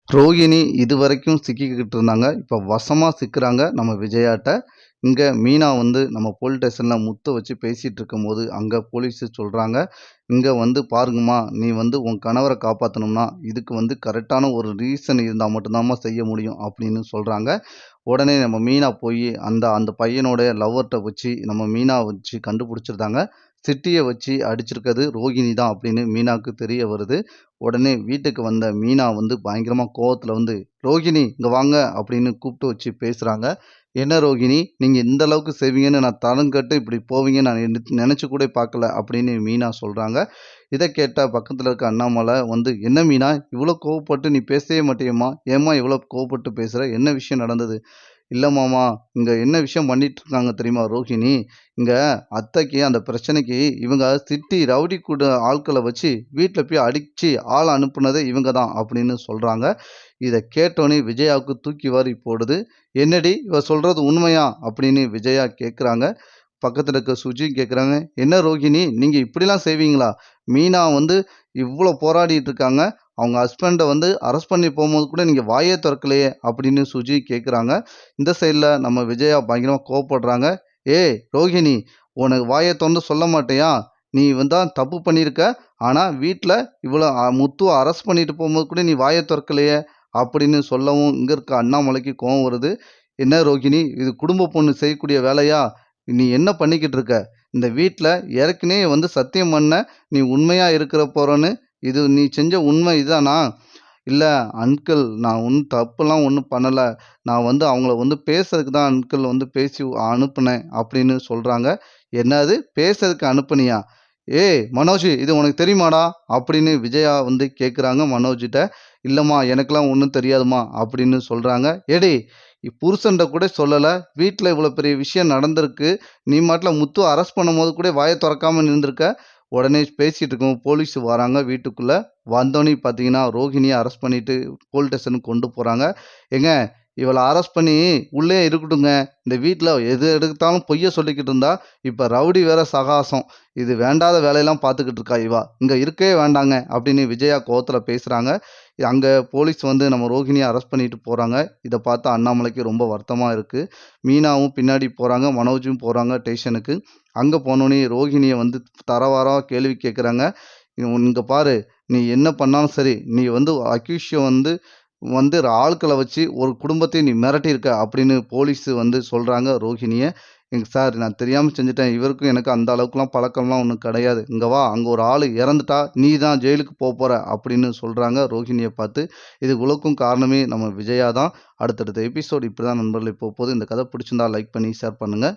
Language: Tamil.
ரோகிணி இதுவரைக்கும் சிக்கிக்கிட்டு இருந்தாங்க. இப்ப வசமா சிக்குறாங்க நம்ம விஜயாட்ட. இங்க மீனா வந்து நம்ம போலீஸ் ஸ்டேஷன்ல முத்த வச்சு பேசிட்டு இருக்கும்போது, அங்க போலீஸு சொல்றாங்க, "இங்க வந்து பாருங்கம்மா, நீ வந்து உன் கணவர காப்பாத்தணும்னா, இதுக்கு வந்து கரெக்ட்டான ஒரு ரீசன் இருந்தா மட்டும் தாம்மா செய்ய முடியும்." அப்படின்னு சொல்றாங்க. உடனே நம்ம மீனா போயி அந்த அந்த பையனோட லவ்வர்ட்ட வச்சு நம்ம மீனா வச்சு கண்டுபிடிச்சிருந்தாங்க. சிட்டிய வச்சு அடிச்சிருக்கிறது ரோகிணி தான் அப்படின்னு மீனாவுக்கு தெரிய வருது. உடனே வீட்டுக்கு வந்த மீனா வந்து பயங்கரமா கோவத்துல வந்து, "ரோகிணி இங்க வாங்க" அப்படின்னு கூப்பிட்டு வச்சு பேசுறாங்க. "என்ன ரோகிணி, நீங்க இந்த அளவுக்கு செய்வீங்கன்னு நான் தரம் கெட்டு இப்படி போவீங்கன்னு நான் நெனச்சு கூட பார்க்கல" அப்படின்னு மீனா சொல்றாங்க. இத கேட்ட பக்கத்துல இருக்க அண்ணாமலை வந்து, "என்ன மீனா இவ்ளோ கோவப்பட்டு நீ பேசவே மாட்டியேம்மா? ஏம்மா இவ்ளோ கோவப்பட்டு பேசுற? என்ன விஷயம் நடந்தது?" "இல்ல மாமா, இங்க என்ன விஷயம் பண்ணிட்டு இருக்காங்க தெரியுமா ரோஹிணி? இங்க அத்தைக்கு அந்த பிரச்சனைக்கு இவங்க சிட்டி ரவுடி கூட ஆட்கள வச்சு வீட்ல போய் அடிச்சு ஆள் அனுப்புனதே இவங்க தான்" அப்படின்னு சொல்றாங்க. இத கேட்டோனே விஜயாவுக்கு தூக்கி வாரி போடுது. "என்னடி இவ சொல்றது உண்மையா?" அப்படின்னு விஜயா கேட்குறாங்க. பக்கத்துல இருக்க சுஜியும் கேட்குறாங்க, "என்ன ரோகிணி நீங்க இப்படிலாம் செய்வீங்களா? மீனா வந்து இவ்ளோ போராடிட்டு இருக்காங்க. அவங்க ஹஸ்பண்ட வந்து அரெஸ்ட் பண்ணி போம்போது கூட நீங்க வாயே தொறக்கலையே!" அப்படின்னு சுஜி கேட்குறாங்க. இந்த சைடுல நம்ம விஜயா பயங்கரமா கோவப்படுறாங்க. "ஏய் ரோகிணி, உனக்கு வாய தொறந்து சொல்ல மாட்டியா? நீ தான் தப்பு பண்ணியிருக்க. ஆனா வீட்ல இவ்வளோ முத்துவ அரெஸ்ட் பண்ணிட்டு போம்போது கூட நீ வாய தொறக்கலையே!" அப்படின்னு சொல்லவும், இங்க இருக்க அண்ணாமலைக்கு கோவம் வருது. "என்ன ரோகிணி, இது குடும்ப பொண்ணு செய்யக்கூடிய வேலையா? நீ என்ன பண்ணிக்கிட்டு இருக்க? இந்த வீட்ல ஏற்கனவே வந்து சத்தியம் பண்ண, நீ உண்மையா இருக்கிற போறன்னு. இது நீ செஞ்ச உண்மை இதானா?" "இல்ல அங்கிள், நான் ஒண்ணும் தப்புலாம் ஒண்ணும் பண்ணல. நான் வந்து அவங்கள வந்து பேசுறதுக்கு தான் அங்கிள் வந்து பேசி அனுப்புனேன்" அப்படின்னு சொல்றாங்க. "என்னது பேசுறதுக்கு அனுப்புனியா? ஏய் மனோஜ், இது உனக்கு தெரியுமாடா?" அப்படின்னு விஜயா வந்து கேட்குறாங்க மனோஜ்ட்ட. "இல்லம்மா, எனக்கெல்லாம் ஒண்ணும் தெரியாதும்மா" அப்படின்னு சொல்றாங்க. "ஏடேய், புருஷன்ட்ட கூட சொல்லல. வீட்ல இவ்வளோ பெரிய விஷயம் நடந்திருக்கு. நீ மாட்டுல முத்துவ அரெஸ்ட் பண்ணும்போது கூட வாய தொறக்காம இருந்திருக்க." உடனே பேசிட்டு இருக்கும்போது போலீஸ் வராங்க வீட்டுக்குள்ள. வந்தோனே பார்த்தீங்கன்னா, ரோகிணிய அரெஸ்ட் பண்ணிட்டு போலீஸ் ஸ்டேஷனுக்கு கொண்டு போறாங்க. "ஏங்க, இவள அரெஸ்ட் பண்ணி உள்ளயே இருக்கட்டுங்க. இந்த வீட்ல எது எடுத்தாலும் பொய்ய சொல்லிக்கிட்டு இருந்தா, இப்ப ரவுடி வேற சகாசம். இது வேண்டாத வேலையெல்லாம் பார்த்துக்கிட்டு இருக்கா இவ. இங்க இருக்கவே வேண்டாங்க" அப்படின்னு விஜயா கோவத்துல பேசுறாங்க. அங்க போலீஸ் வந்து நம்ம ரோகிணிய அரெஸ்ட் பண்ணிட்டு போறாங்க. இத பார்த்து அண்ணாமலைக்கு ரொம்ப வருத்தமா இருக்கு. மீனாவும் பின்னாடி போறாங்க. மனோஜும் போறாங்க ஸ்டேஷனுக்கு. அங்க போனோனே ரோகிணிய வந்து தரவாரா கேள்வி கேட்குறாங்க. "இங்க பாரு, நீ என்ன பண்ணாலும் சரி, நீ வந்து அக்யூஸ்ட வந்து வந்து ஆட்கள வச்சு ஒரு குடும்பத்தையும் நீ மிரட்டியிருக்க" அப்படின்னு போலீஸ் வந்து சொல்றாங்க ரோகிணிய. சார், நான் தெரியாம செஞ்சுட்டேன். இவருக்கும் எனக்கும் அந்த அளவுக்குலாம் பழக்கம்லாம் ஒண்ணும் கிடையாது. இங்க வா, அங்க ஒரு ஆளு இறந்துட்டா, நீ தான் ஜெயிலுக்கு போற" அப்படின்னு சொல்றாங்க ரோகிணிய பார்த்து. இது இவ்வளவுக்கும் காரணமே நம்ம விஜயா தான். அடுத்தடுத்த எபிசோட் இப்படிதான் நண்பர்களே போப்போது. இந்த கதை பிடிச்சிருந்தா லைக் பண்ணி ஷேர் பண்ணுங்க.